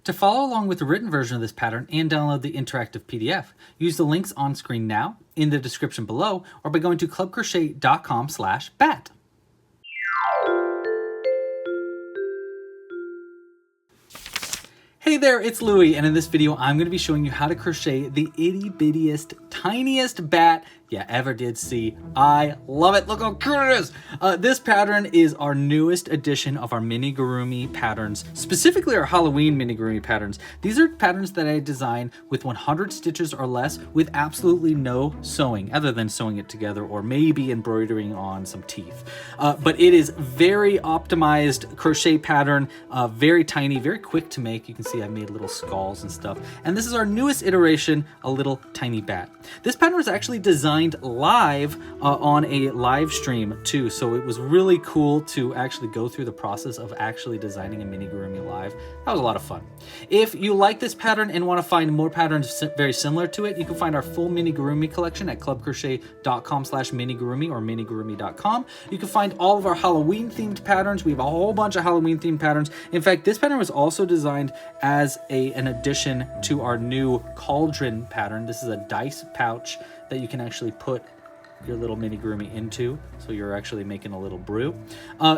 To follow along with the written version of this pattern and download the interactive PDF, use the links on screen now, in the description below, or by going to clubcrochet.com/bat. Hey there, it's Louie, and in this video I'm going to be showing you how to crochet the itty bittiest, tiniest bat you ever did see. I love it. Look how cute it is. This pattern is our newest edition of our Amigurumi patterns, specifically our Halloween Amigurumi patterns. These are patterns that I designed with 100 stitches or less with absolutely no sewing, other than sewing it together or maybe embroidering on some teeth. But it is very optimized crochet pattern, very tiny, very quick to make. You can see I made little skulls and stuff. And this is our newest iteration, a little tiny bat. This pattern was actually designed live on a live stream too, so it was really cool to actually go through the process of actually designing a Amigurumi live. That was a lot of fun. If you like this pattern and want to find more patterns very similar to it, you can find our full Amigurumi collection at clubcrochet.com/Amigurumi or Amigurumi.com. You can find all of our Halloween themed patterns. We have a whole bunch of Halloween themed patterns. In fact, this pattern was also designed as an addition to our new cauldron pattern. This is a dice pouch that you can actually put your little Amigurumi into, so you're actually making a little brew.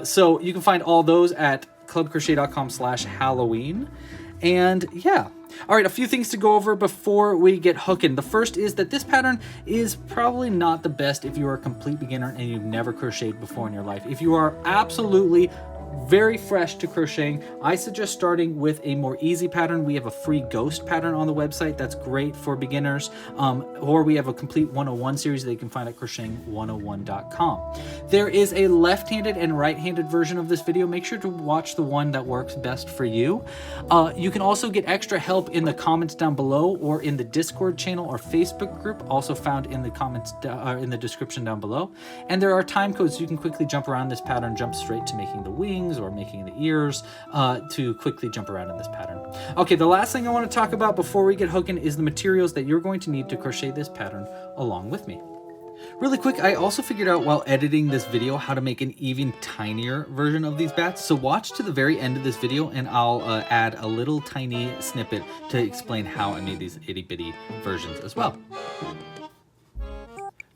So you can find all those at clubcrochet.com/Halloween. And yeah. All right, a few things to go over before we get hooking. The first is that this pattern is probably not the best if you are a complete beginner and you've never crocheted before in your life. If you are absolutely very fresh to crocheting, I suggest starting with a more easy pattern. We have a free ghost pattern on the website that's great for beginners, or we have a complete 101 series that you can find at crocheting101.com. There is a left-handed and right-handed version of this video. Make sure to watch the one that works best for you. You can also get extra help in the comments down below or in the Discord channel or Facebook group, also found in the comments in the description down below. And there are time codes so you can quickly jump around this pattern, jump straight to making the wings or making the ears, to quickly jump around in this pattern. Okay, the last thing I want to talk about before we get hooking is the materials that you're going to need to crochet this pattern along with me. Really quick, I also figured out while editing this video how to make an even tinier version of these bats. So watch to the very end of this video and I'll add a little tiny snippet to explain how I made these itty bitty versions as well.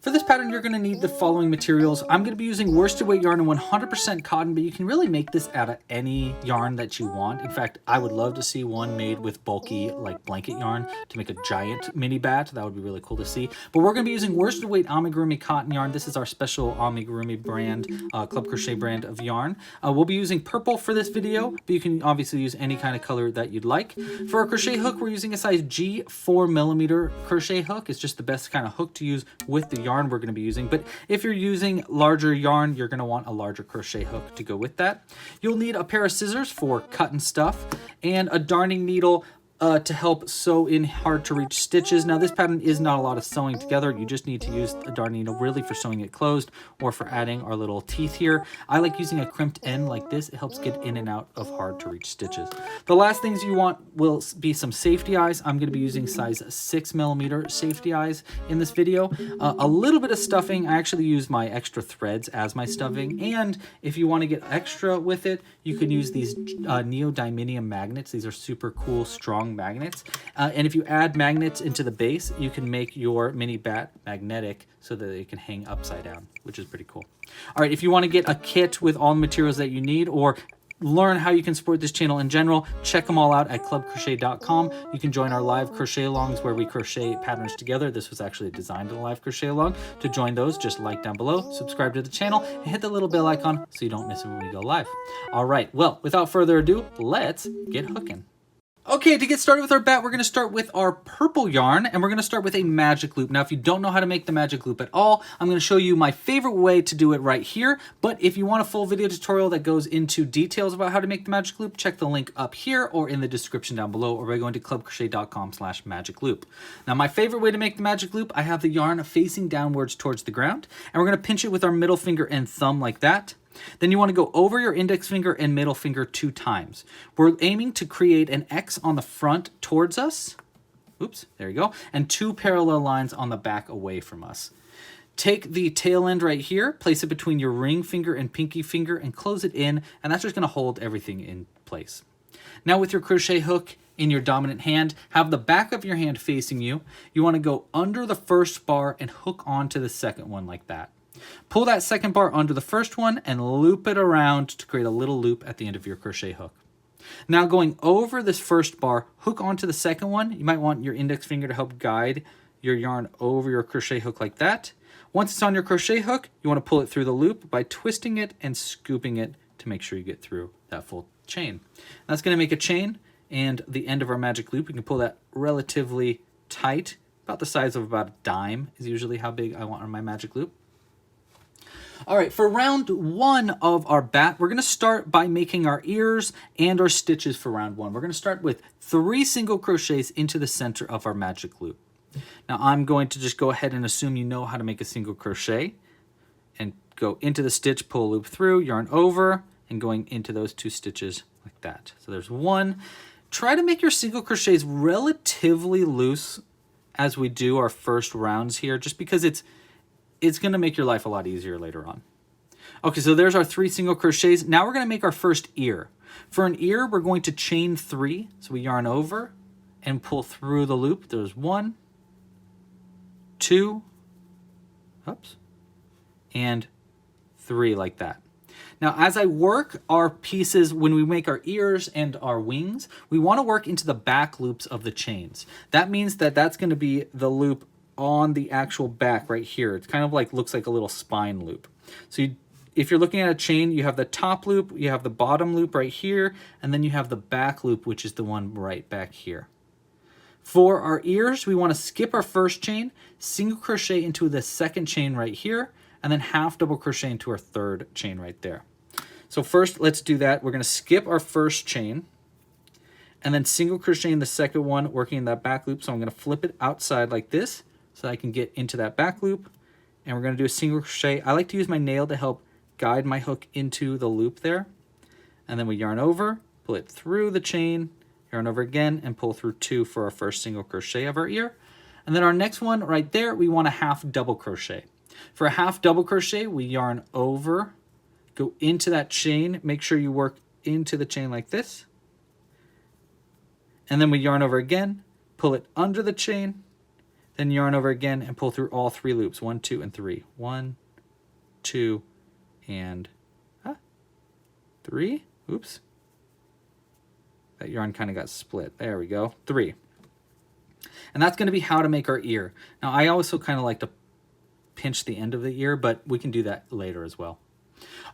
For this pattern, you're going to need the following materials. I'm going to be using worsted weight yarn and 100% cotton, but you can really make this out of any yarn that you want. In fact, I would love to see one made with bulky, like blanket yarn to make a giant mini bat. That would be really cool to see. But we're going to be using worsted weight Amigurumi cotton yarn. This is our special Amigurumi brand, Club Crochet brand of yarn. We'll be using purple for this video, but you can obviously use any kind of color that you'd like. For our crochet hook, we're using a size G 4mm crochet hook. It's just the best kind of hook to use with the yarn we're going to be using, but if you're using larger yarn, you're going to want a larger crochet hook to go with that. You'll need a pair of scissors for cutting stuff and a darning needle to help sew in hard to reach stitches. Now this pattern is not a lot of sewing together. You just need to use a darning needle really for sewing it closed or for adding our little teeth here. I like using a crimped end like this. It helps get in and out of hard to reach stitches. The last things you want will be some safety eyes. I'm going to be using size 6mm safety eyes in this video. A little bit of stuffing. I actually use my extra threads as my stuffing, and if you want to get extra with it, you can use these neodymium magnets. These are super cool, strong magnets, and if you add magnets into the base, you can make your mini bat magnetic so that it can hang upside down, which is pretty cool. All right, if you want to get a kit with all the materials that you need, or learn how you can support this channel in general, check them all out at clubcrochet.com. You can join our live crochet alongs where we crochet patterns together. This was actually designed in a live crochet along. To join those, just like down below, subscribe to the channel, and hit the little bell icon so you don't miss it when we go live. All right, well, without further ado, let's get hooking. Okay, to get started with our bat, we're going to start with our purple yarn, and we're going to start with a magic loop. Now, if you don't know how to make the magic loop at all, I'm going to show you my favorite way to do it right here. But if you want a full video tutorial that goes into details about how to make the magic loop, check the link up here or in the description down below, or by going to clubcrochet.com/magic loop. Now, my favorite way to make the magic loop, I have the yarn facing downwards towards the ground, and we're going to pinch it with our middle finger and thumb like that. Then you want to go over your index finger and middle finger 2 times. We're aiming to create an X on the front towards us. Oops, there you go. And 2 parallel lines on the back away from us. Take the tail end right here, place it between your ring finger and pinky finger, and close it in, and that's just going to hold everything in place. Now with your crochet hook, in your dominant hand. Have the back of your hand facing you. You want to go under the first bar and hook onto the second one like that. Pull that second bar under the first one and loop it around to create a little loop at the end of your crochet hook. Now going over this first bar, hook onto the second one. You might want your index finger to help guide your yarn over your crochet hook like that. Once it's on your crochet hook, you want to pull it through the loop by twisting it and scooping it to make sure you get through that full chain. That's going to make a chain, and the end of our magic loop, we can pull that relatively tight, about the size of about a dime is usually how big I want on my magic loop. All right, for round 1 of our bat, we're going to start by making our ears and our stitches for round 1. We're going to start with 3 single crochets into the center of our magic loop. Now I'm going to just go ahead and assume you know how to make a single crochet and go into the stitch, pull a loop through, yarn over, and going into those 2 stitches like that. So there's 1. Try to make your single crochets relatively loose as we do our first rounds here, just because it's going to make your life a lot easier later on. Okay, so there's our 3 single crochets. Now we're going to make our first ear. For an ear, we're going to chain 3. So we yarn over and pull through the loop. There's 1, 2, oops, and 3 like that. Now, as I work our pieces, when we make our ears and our wings, we want to work into the back loops of the chains. That means that that's going to be the loop on the actual back right here. It's kind of like, looks like a little spine loop. So if you're looking at a chain, you have the top loop, you have the bottom loop right here, and then you have the back loop, which is the one right back here. For our ears, we want to skip our first chain, single crochet into the second chain right here, and then half double crochet into our third chain right there. So first, let's do that. We're going to skip our first chain, and then single crochet in the second one, working in that back loop. So I'm going to flip it outside like this, so I can get into that back loop, and we're going to do a single crochet. I like to use my nail to help guide my hook into the loop there, and then we yarn over, pull it through the chain, yarn over again, and pull through 2 for our first single crochet of our ear. And then our next one right there, we want a half double crochet. For a half double crochet, we yarn over, go into that chain, make sure you work into the chain like this, and then we yarn over again, pull it under the chain, then yarn over again and pull through all 3 loops, 1, 2, and 3. 1, 2, and 3. Oops. That yarn kind of got split. There we go. 3. And that's going to be how to make our ear. Now, I also kind of like to pinch the end of the ear, but we can do that later as well.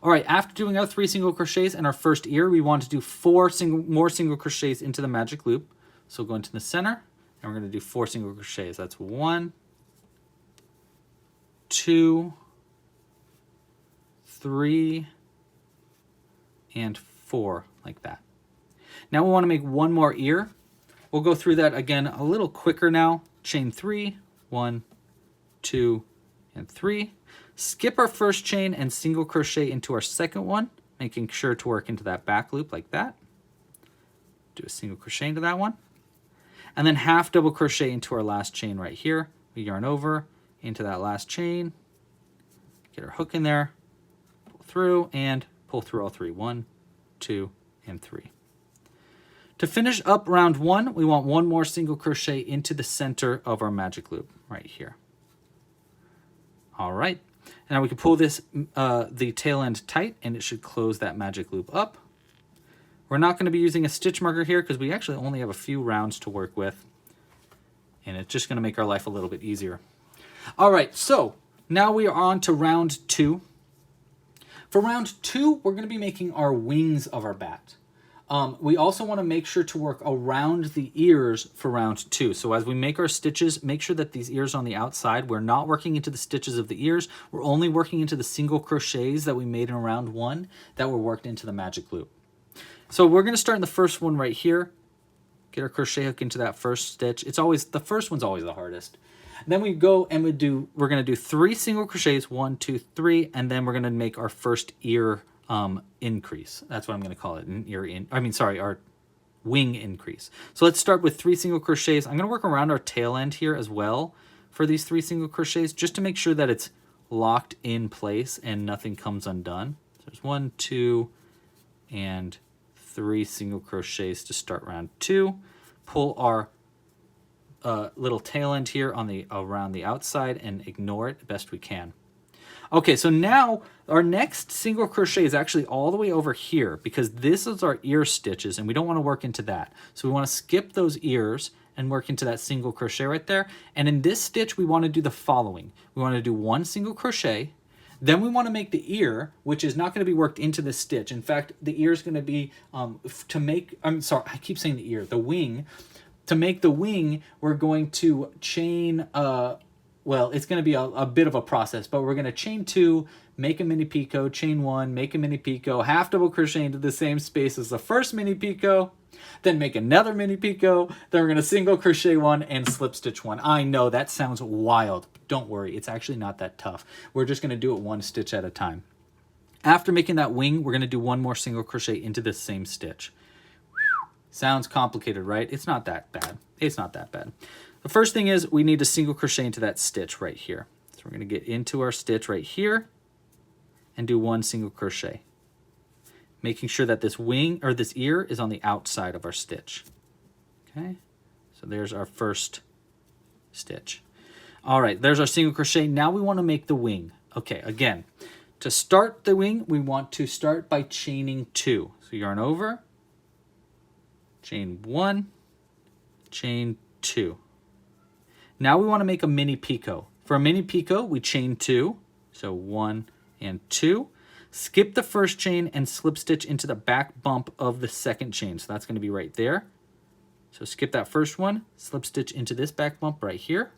All right, after doing our 3 single crochets and our first ear, we want to do 4 more single crochets into the magic loop. So go into the center, and we're going to do 4 single crochets. That's 1, 2, 3, and 4, like that. Now we want to make 1 more ear. We'll go through that again a little quicker now. Chain 3, 1, 2, and 3. Skip our first chain and single crochet into our second one, making sure to work into that back loop like that. Do a single crochet into that one. And then half double crochet into our last chain right here. We yarn over into that last chain, get our hook in there, pull through, and pull through all 3. 1, 2, and 3. To finish up round 1, we want 1 more single crochet into the center of our magic loop right here. All right. Now we can pull this, the tail end tight, and it should close that magic loop up. We're not going to be using a stitch marker here because we actually only have a few rounds to work with, and it's just going to make our life a little bit easier. All right, so now we are on to round 2. For round 2, we're going to be making our wings of our bat. We also want to make sure to work around the ears for round 2. So as we make our stitches, make sure that these ears are on the outside. We're not working into the stitches of the ears. We're only working into the single crochets that we made in round 1 that were worked into the magic loop. So we're going to start in the first one right here. Get our crochet hook into that first stitch. It's always, the first one's always the hardest. And then we go and we're going to do 3 single crochets, 1, 2, 3, and then we're going to make our first ear increase. That's what I'm going to call it, our wing increase. So let's start with 3 single crochets. I'm going to work around our tail end here as well for these 3 single crochets, just to make sure that it's locked in place and nothing comes undone. So there's 1, 2, and 3 single crochets to start round 2. pull our little tail end here on the around the outside and ignore it the best we can. Okay, so now our next single crochet is actually all the way over here because this is our ear stitches and we don't want to work into that. So we want to skip those ears and work into that single crochet right there. And in this stitch, we want to do the following. We want to do 1 single crochet. Then we want to make the ear, which is not going to be worked into this stitch. In fact, the ear is going to be to make, I'm sorry, I keep saying the ear, the wing. To make the wing, we're going to chain, well, it's going to be a bit of a process, but we're going to chain 2, make a mini picot, chain 1, make a mini picot, half double crochet into the same space as the first mini picot, then make another mini picot, then we're going to single crochet 1 and slip stitch 1. I know that sounds wild. Don't worry, it's actually not that tough. We're just going to do it 1 stitch at a time. After making that wing, we're going to do 1 more single crochet into this same stitch. Sounds complicated, right? It's not that bad. It's not that bad. The first thing is we need to single crochet into that stitch right here. So we're going to get into our stitch right here and do 1 single crochet, making sure that this wing or this ear is on the outside of our stitch. Okay, so there's our first stitch. All right, there's our single crochet. Now we want to make the wing. Okay, again, to start the wing, we want to start by chaining 2. So yarn over, chain 1, chain 2. Now we want to make a mini picot. For a mini picot, we chain 2, so 1 and 2. Skip the first chain and slip stitch into the back bump of the second chain. So that's going to be right there. So skip that first one, slip stitch into this back bump right here.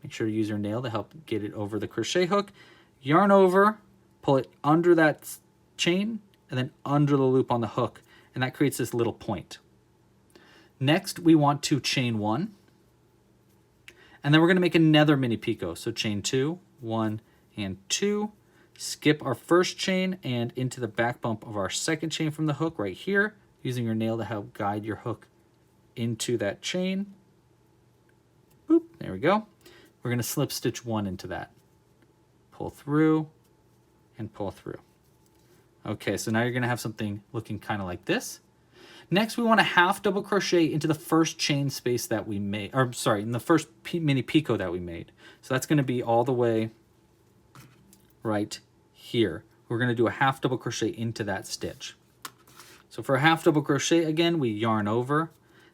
Make sure to use your nail to help get it over the crochet hook. Yarn over, pull it under that chain, and then under the loop on the hook. And that creates this little point. Next, we want to chain 1. And then we're going to make another mini picot. So chain 2, 1, and 2. Skip our first chain and into the back bump of our second chain from the hook right here, using your nail to help guide your hook into that chain. Boop, there we go. We're going to slip stitch 1 into that. Pull through and pull through. Okay, so now you're going to have something looking kind of like this. Next, we want to half double crochet into the first chain space that we made, or sorry, in the first mini picot that we made. So that's going to be all the way right here. We're going to do a half double crochet into that stitch. So for a half double crochet, again, we yarn over,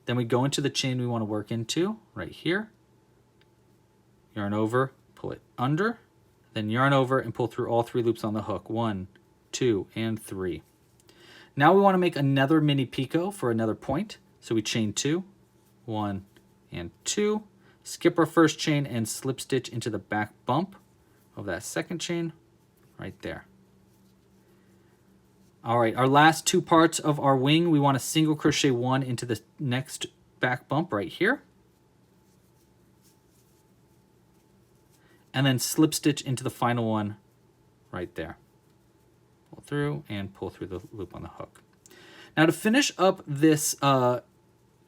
then we go into the chain we want to work into right here. Yarn over, pull it under, then yarn over and pull through all 3 loops on the hook. 1, 2, and 3. Now we want to make another mini picot for another point. So we chain 2, 1, and 2. Skip our first chain and slip stitch into the back bump of that second chain right there. All right, our last 2 parts of our wing, we want to single crochet 1 into the next back bump right here. And then slip stitch into the final one right there. Pull through and pull through the loop on the hook. Now to finish up this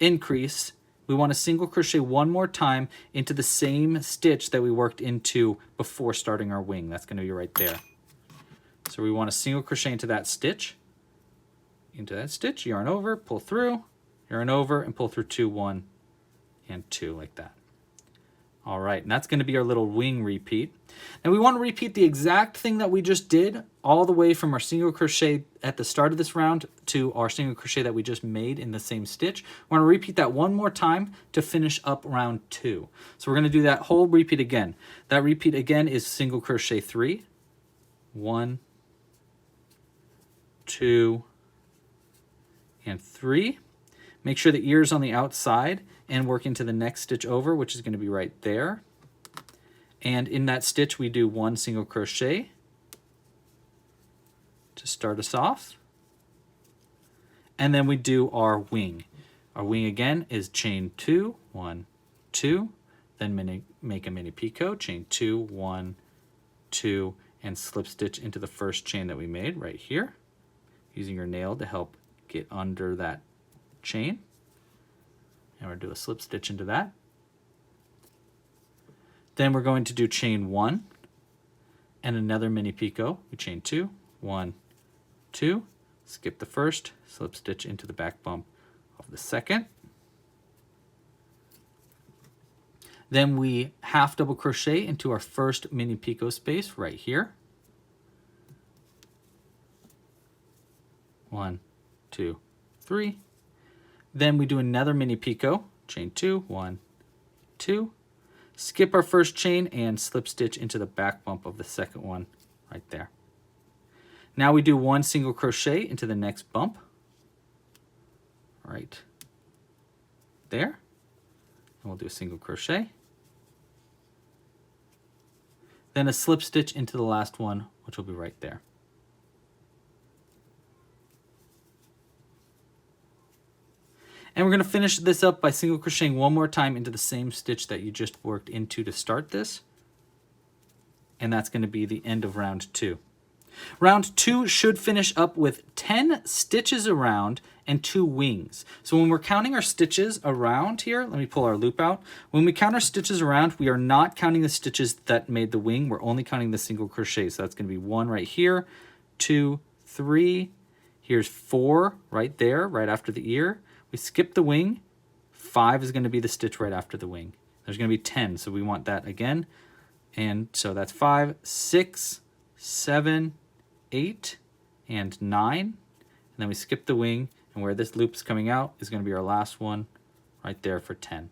increase, we want to single crochet 1 more time into the same stitch that we worked into before starting our wing. That's going to be right there. So we want to single crochet into that stitch, yarn over, pull through, yarn over, and pull through 2, 1, and 2 like that. All right, and that's going to be our little wing repeat. And we want to repeat the exact thing that we just did all the way from our single crochet at the start of this round to our single crochet that we just made in the same stitch. We want to repeat that 1 more time to finish up round 2. So we're going to do that whole repeat again. That repeat again is single crochet 3, 1, 2, and 3. Make sure the ear's on the outside and work into the next stitch over, which is going to be right there. And in that stitch, we do 1 single crochet to start us off. And then we do our wing. Our wing again is chain 2, 1, 2, then make a mini picot, chain 2, 1, 2, and slip stitch into the first chain that we made right here, using your nail to help get under that chain. And we're going to do a slip stitch into that. Then we're going to do chain 1 and another mini picot. We chain 2, 1, 2, skip the first, slip stitch into the back bump of the second. Then we half double crochet into our first mini picot space right here. 1, 2, 3. Then we do another mini picot, chain 2, 1, 2. Skip our first chain and slip stitch into the back bump of the second one right there. Now we do 1 single crochet into the next bump right there. And we'll do a single crochet. Then a slip stitch into the last one, which will be right there. And we're going to finish this up by single crocheting one more time into the same stitch that you just worked into to start this. And that's going to be the end of round 2. Round 2 should finish up with 10 stitches around and 2 wings. So when we're counting our stitches around here, let me pull our loop out. When we count our stitches around, we are not counting the stitches that made the wing. We're only counting the single crochet. So that's going to be 1 right here, 2, 3. Here's 4 right there, right after the ear. We skip the wing. 5 is going to be the stitch right after the wing. There's going to be 10, so we want that again. And so that's 5, 6, 7, 8, and 9. And then we skip the wing, and where this loop is coming out is going to be our last one right there for 10.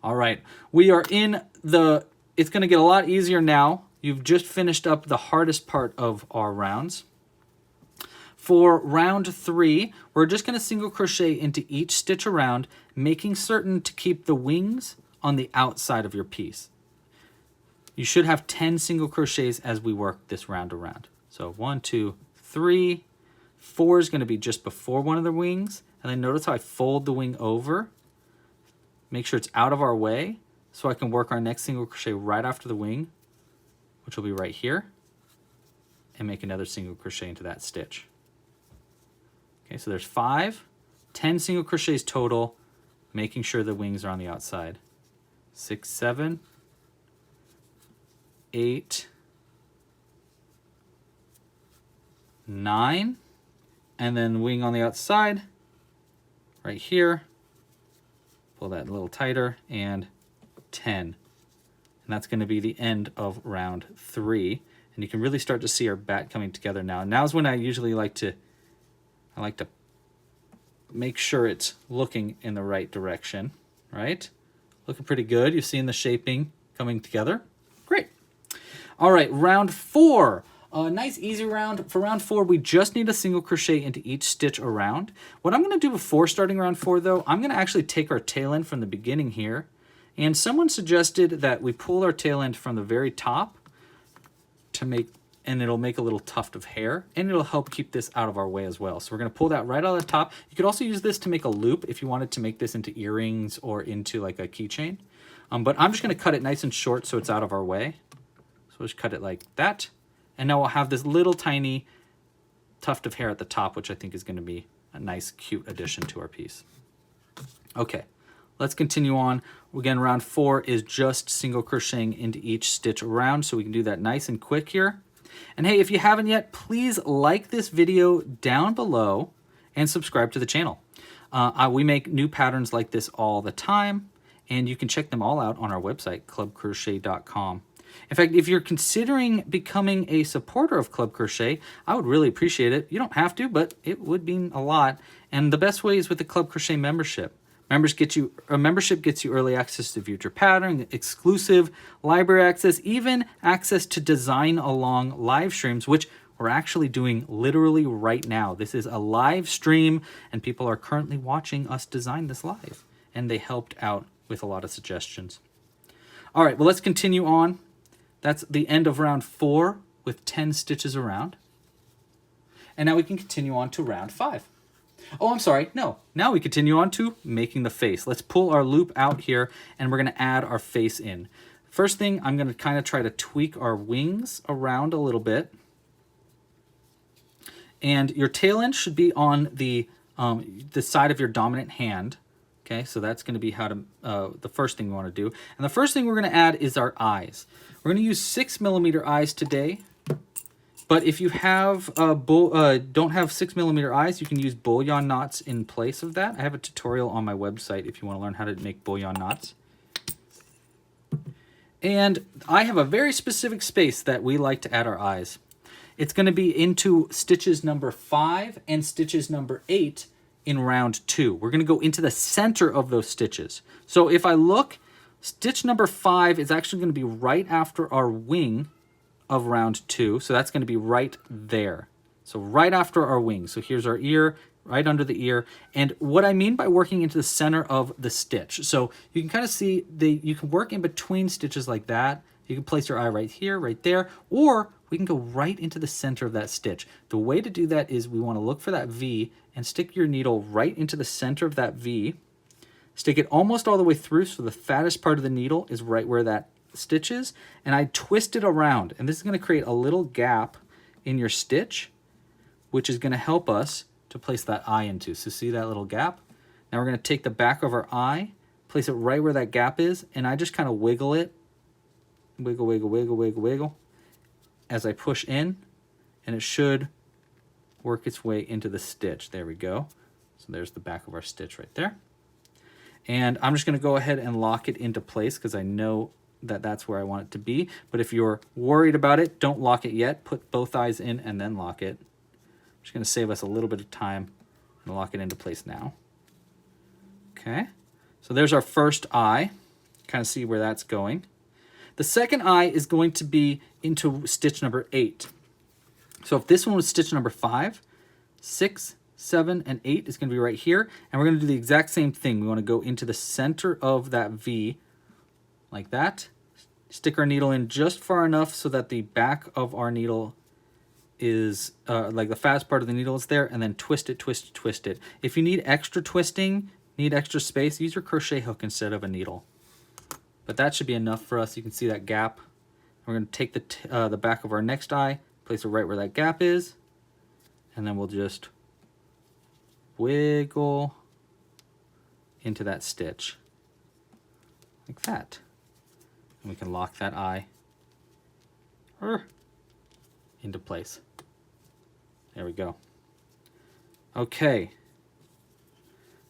All right, we are in the, it's going to get a lot easier now. You've just finished up the hardest part of our rounds. For round 3, we're just going to single crochet into each stitch around, making certain to keep the wings on the outside of your piece. You should have 10 single crochets as we work this round around. So 1, 2, 3, 4 is going to be just before one of the wings. And then notice how I fold the wing over. Make sure it's out of our way so I can work our next single crochet right after the wing, which will be right here, and make another single crochet into that stitch. Okay, so there's 5, 10 single crochets total, making sure the wings are on the outside. 6, 7, 8, 9, and then wing on the outside right here. Pull that a little tighter, and 10. And that's going to be the end of round 3. And you can really start to see our bat coming together now. Now's when I usually like to make sure it's looking in the right direction, right? Looking pretty good. You've seen the shaping coming together. Great. All right, round 4. A nice easy round. For round 4, we just need a single crochet into each stitch around. What I'm going to do before starting round 4, though, I'm going to actually take our tail end from the beginning here. And someone suggested that we pull our tail end from the very top to make, and it'll make a little tuft of hair, and it'll help keep this out of our way as well. So we're going to pull that right out of the top. You could also use this to make a loop if you wanted to make this into earrings or into like a keychain. But I'm just going to cut it nice and short so it's out of our way. So we'll just cut it like that. And now we'll have this little tiny tuft of hair at the top, which I think is going to be a nice, cute addition to our piece. Okay, let's continue on. Again, round 4 is just single crocheting into each stitch around, so we can do that nice and quick here. And hey, if you haven't yet, please like this video down below and subscribe to the channel. We make new patterns like this all the time, and you can check them all out on our website, clubcrochet.com. In fact, if you're considering becoming a supporter of Club Crochet, I would really appreciate it. You don't have to, but it would mean a lot. And the best way is with the Club Crochet membership. Membership gets you early access to future pattern, exclusive library access, even access to design along live streams, which we're actually doing literally right now. This is a live stream, and people are currently watching us design this live, and they helped out with a lot of suggestions. All right, well, let's continue on. That's the end of round 4 with 10 stitches around. And now we can continue on to round 5. Oh, I'm sorry. No. Now we continue on to making the face. Let's pull our loop out here, and we're going to add our face in. First thing, I'm going to kind of try to tweak our wings around a little bit. And your tail end should be on the side of your dominant hand. Okay, so that's going to be how to the first thing we want to do. And the first thing we're going to add is our eyes. We're going to use 6mm eyes today. But if you have don't have 6mm eyes, you can use bullion knots in place of that. I have a tutorial on my website if you want to learn how to make bullion knots. And I have a very specific space that we like to add our eyes. It's going to be into stitches number 5 and stitches number 8 in round 2. We're going to go into the center of those stitches. So if I look, stitch number 5 is actually going to be right after our wing of round 2. So that's going to be right there. So right after our wing. So here's our ear, right under the ear. And what I mean by working into the center of the stitch. So you can kind of see you can work in between stitches like that. You can place your eye right here, right there, or we can go right into the center of that stitch. The way to do that is we want to look for that V and stick your needle right into the center of that V. Stick it almost all the way through, so the fattest part of the needle is right where that stitch is, and I twist it around. And this is going to create a little gap in your stitch, which is going to help us to place that eye into. So see that little gap? Now we're going to take the back of our eye, place it right where that gap is, and I just kind of wiggle it. Wiggle, wiggle, wiggle, wiggle, wiggle as I push in, and it should work its way into the stitch. There we go. So there's the back of our stitch right there. And I'm just going to go ahead and lock it into place because I know that that's where I want it to be. But if you're worried about it, don't lock it yet. Put both eyes in and then lock it. I'm just going to save us a little bit of time and lock it into place now. Okay, so there's our first eye. Kind of see where that's going. The second eye is going to be into stitch number 8. So if this one was stitch number 5, 6, 7, and 8 is going to be right here. And we're going to do the exact same thing. We want to go into the center of that V like that. Stick our needle in just far enough so that the back of our needle is like the fast part of the needle is there, and then twist it, twist it, twist it. If you need extra twisting, need extra space, use your crochet hook instead of a needle. But that should be enough for us. You can see that gap. We're going to take the back of our next eye, place it right where that gap is, and then we'll just wiggle into that stitch like that. And we can lock that eye into place. There we go. Okay.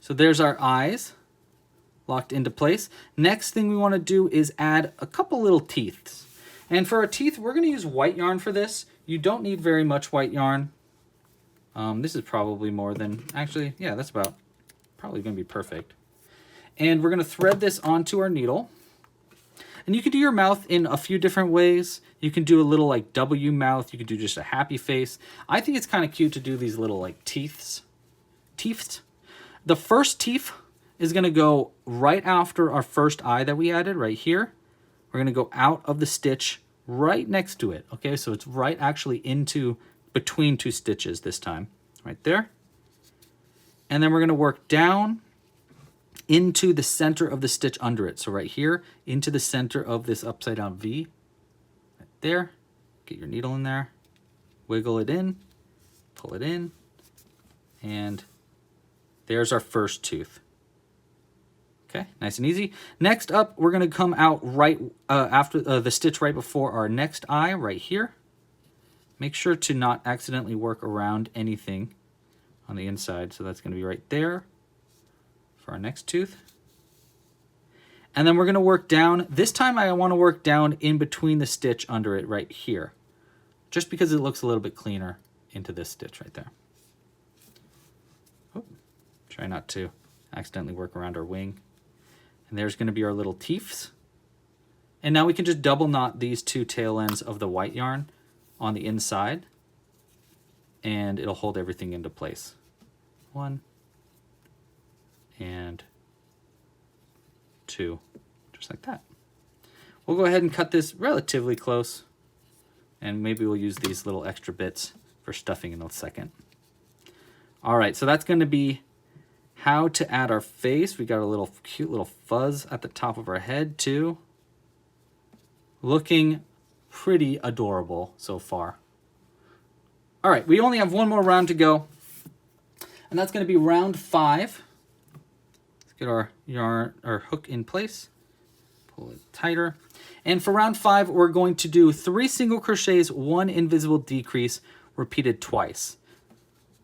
So there's our eyes locked into place. Next thing we want to do is add a couple little teeths. And for our teeth, we're going to use white yarn for this. You don't need very much white yarn. This is probably more than, actually, yeah, that's about probably going to be perfect. And we're going to thread this onto our needle. And you can do your mouth in a few different ways. You can do a little like W mouth. You can do just a happy face. I think it's kind of cute to do these little like teeths. Teeths. The first teeth is going to go right after our first eye that we added right here. We're going to go out of the stitch right next to it. Okay, so it's right actually into between two stitches this time, right there. And then we're going to work down into the center of the stitch under it. So right here, into the center of this upside down V, right there. Get your needle in there, wiggle it in, pull it in, and there's our first tooth. Okay, nice and easy. Next up, we're going to come out right after the stitch right before our next eye, right here. Make sure to not accidentally work around anything on the inside. So that's going to be right there for our next tooth. And then we're going to work down. This time I want to work down in between the stitch under it right here, just because it looks a little bit cleaner into this stitch right there. Oh, try not to accidentally work around our wing. And there's going to be our little teeths. And now we can just double knot these two tail ends of the white yarn on the inside, and it'll hold everything into place. 1 and 2, just like that. We'll go ahead and cut this relatively close, and maybe we'll use these little extra bits for stuffing in a second. All right, so that's going to be how to add our face. We got a little cute little fuzz at the top of our head too. Looking pretty adorable so far. All right, we only have one more round to go, and that's going to be round 5. Let's get our yarn or hook in place. Pull it tighter. And for round 5, we're going to do 3 single crochets, 1 invisible decrease, repeated twice,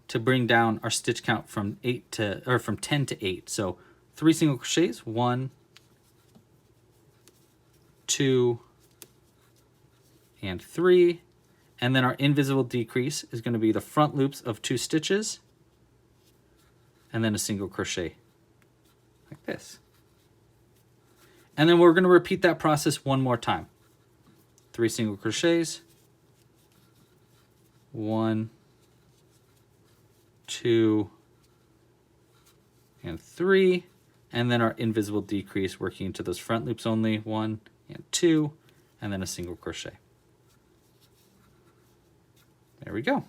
to bring down our stitch count from 10 to 8. So 3 single crochets, 1, 2, and 3. And then our invisible decrease is going to be the front loops of 2 stitches and then a single crochet like this. And then we're going to repeat that process one more time. 3 single crochets, 1, 2, and 3, and then our invisible decrease working into those front loops only, 1 and 2, and then a single crochet. There we go.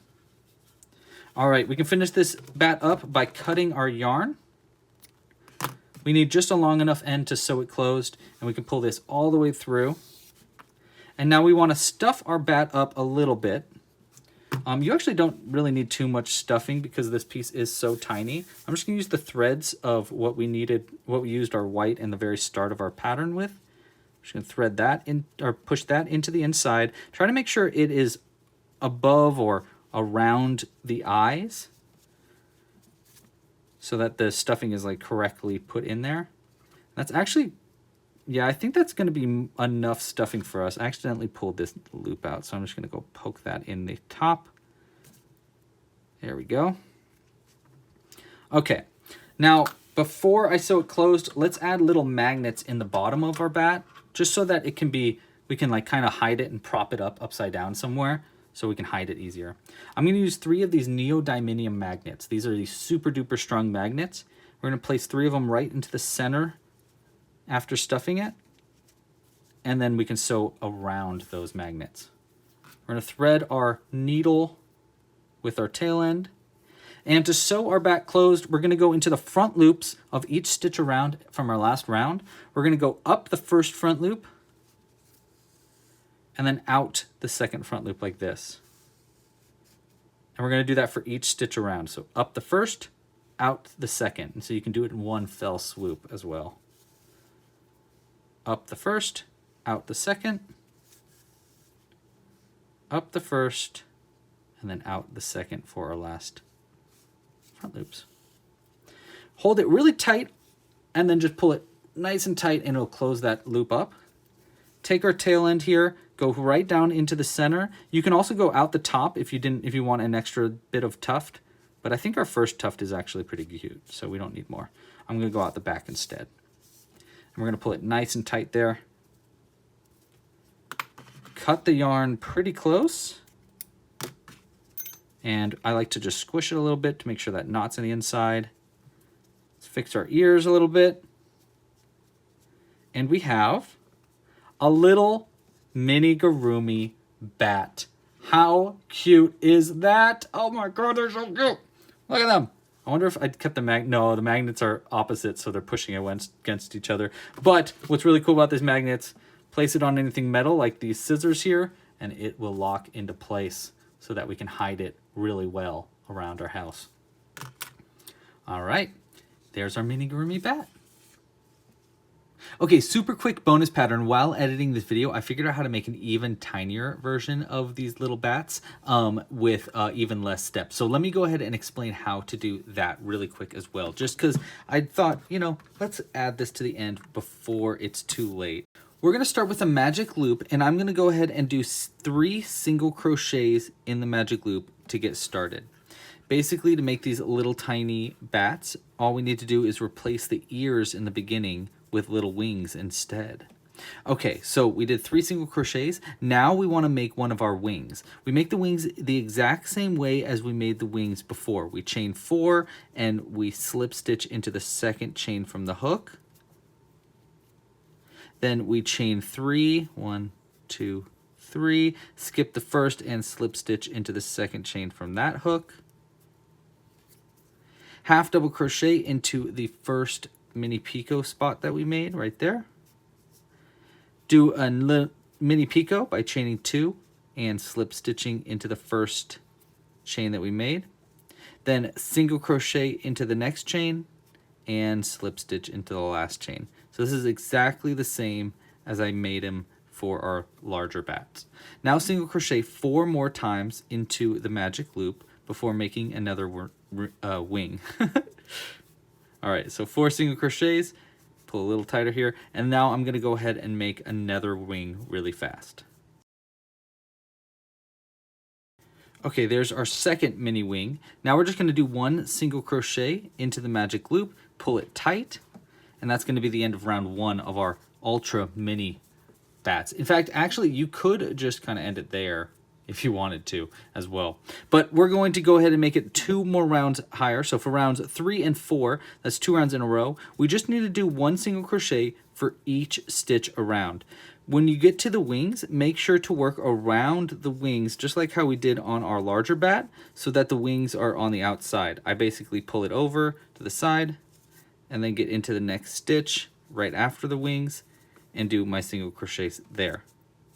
All right, we can finish this bat up by cutting our yarn. We need just a long enough end to sew it closed, and we can pull this all the way through. And now we want to stuff our bat up a little bit. You actually don't really need too much stuffing because this piece is so tiny. I'm just going to use the threads of what we used our white in the very start of our pattern with. I'm just going to thread that in, or push that into the inside. Try to make sure it is above or around the eyes so that the stuffing is like correctly put in there. That's actually, yeah, I think that's going to be enough stuffing for us. I accidentally pulled this loop out, so I'm just going to go poke that in the top. There we go. Okay, now before I sew it closed, let's add little magnets in the bottom of our bat, just so that it can be, we can like kind of hide it and prop it up upside down somewhere so we can hide it easier. I'm going to use 3 of these neodymium magnets. These are these super duper strong magnets. We're going to place 3 of them right into the center after stuffing it, and then we can sew around those magnets. We're going to thread our needle with our tail end, and to sew our bat closed, we're going to go into the front loops of each stitch around from our last round. We're going to go up the first front loop and then out the second front loop like this. And we're going to do that for each stitch around. So up the first, out the second. And so you can do it in one fell swoop as well. Up the first, out the second, up the first, and then out the second for our last front loops. Hold it really tight and then just pull it nice and tight and it'll close that loop up. Take our tail end here, go right down into the center. You can also go out the top if you want an extra bit of tuft, but I think our first tuft is actually pretty cute, so we don't need more. I'm going to go out the back instead. And we're going to pull it nice and tight there. Cut the yarn pretty close. And I like to just squish it a little bit to make sure that knot's on the inside. Let's fix our ears a little bit. And we have a little Amigurumi bat. How cute is that? Oh my god, they're so cute. Look at them. I wonder if I'd cut the no, the magnets are opposite, so they're pushing against each other. But what's really cool about these magnets, place it on anything metal like these scissors here, and it will lock into place so that we can hide it really well around our house. All right, there's our Amigurumi bat. Okay, super quick bonus pattern. While editing this video, I figured out how to make an even tinier version of these little bats with even less steps. So let me go ahead and explain how to do that really quick as well. Just because I thought, you know, let's add this to the end before it's too late. We're going to start with a magic loop, and I'm going to go ahead and do 3 single crochets in the magic loop to get started. Basically, to make these little tiny bats, all we need to do is replace the ears in the beginning with little wings instead. Okay, so we did 3 single crochets. Now we want to make one of our wings. We make the wings the exact same way as we made the wings before. We chain 4 and we slip stitch into the second chain from the hook. Then we chain 3, 1, 2, 3, skip the first and slip stitch into the second chain from that hook. Half double crochet into the first mini picot spot that we made right there. Do a mini picot by chaining 2 and slip stitching into the first chain that we made. Then single crochet into the next chain and slip stitch into the last chain. So this is exactly the same as I made them for our larger bats. Now single crochet 4 more times into the magic loop before making another wing. All right, so 4 single crochets, Pull a little tighter here. And now I'm gonna go ahead and make another wing really fast. Okay, there's our second mini wing. Now we're just gonna do 1 single crochet into the magic loop, pull it tight, and that's gonna be the end of round 1 of our ultra mini bats. In fact, actually, you could just kind of end it there if you wanted to as well. But we're going to go ahead and make it 2 more rounds higher. So for rounds 3 and 4, that's 2 rounds in a row, we just need to do 1 single crochet for each stitch around. When you get to the wings, make sure to work around the wings, just like how we did on our larger bat, so that the wings are on the outside. I basically pull it over to the side and then get into the next stitch right after the wings and do my single crochets there.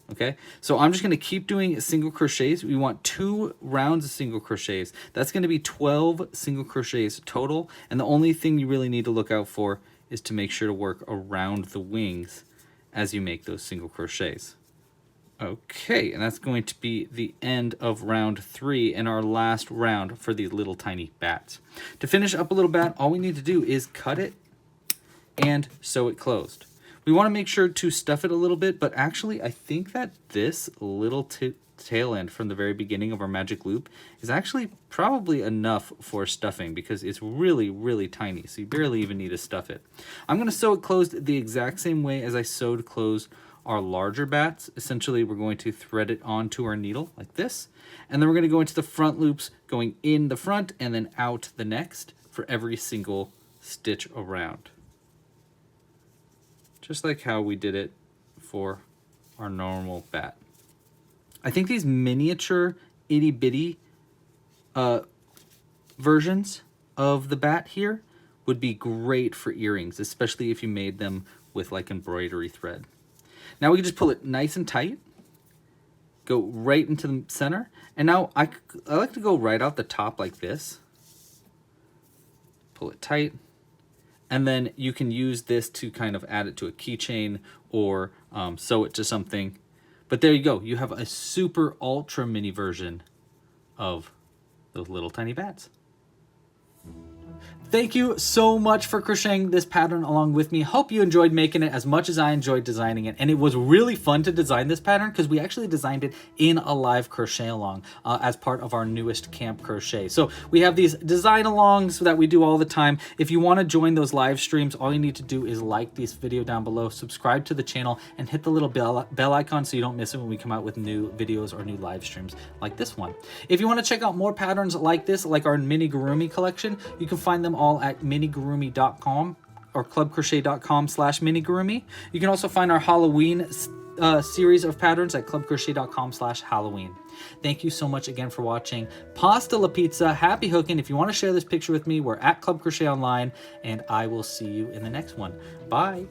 Okay, so I'm just going to keep doing single crochets. We want 2 rounds of single crochets. That's going to be 12 single crochets total, and the only thing you really need to look out for is to make sure to work around the wings as you make those single crochets. Okay, and that's going to be the end of round 3 and our last round for these little tiny bats. To finish up a little bat, all we need to do is cut it and sew it closed. We want to make sure to stuff it a little bit, but actually I think that this little tail end from the very beginning of our magic loop is actually probably enough for stuffing because it's really, really tiny, so you barely even need to stuff it. I'm going to sew it closed the exact same way as I sewed closed our larger bats. Essentially, we're going to thread it onto our needle like this, and then we're going to go into the front loops, going in the front and then out the next for every single stitch around. Just like how we did it for our normal bat. I think these miniature itty bitty versions of the bat here would be great for earrings, especially if you made them with like embroidery thread. Now we can just pull it nice and tight, go right into the center, and now I like to go right out the top like this. Pull it tight. And then you can use this to kind of add it to a keychain or sew it to something. But there you go. You have a super ultra mini version of those little tiny bats. Thank you so much for crocheting this pattern along with me. Hope you enjoyed making it as much as I enjoyed designing it. And it was really fun to design this pattern because we actually designed it in a live crochet along as part of our newest Camp Crochet. So we have these design alongs that we do all the time. If you want to join those live streams, all you need to do is like this video down below, subscribe to the channel, and hit the little bell icon so you don't miss it when we come out with new videos or new live streams like this one. If you want to check out more patterns like this, like our Amigurumi collection, you can find them all at minigurumi.com or clubcrochet.com/minigurumi. You can also find our Halloween series of patterns at clubcrochet.com/Halloween. Thank you so much again for watching. Pasta la pizza, happy hooking. If you want to share this picture with me, we're at Club Crochet Online, and I will see you in the next one. Bye.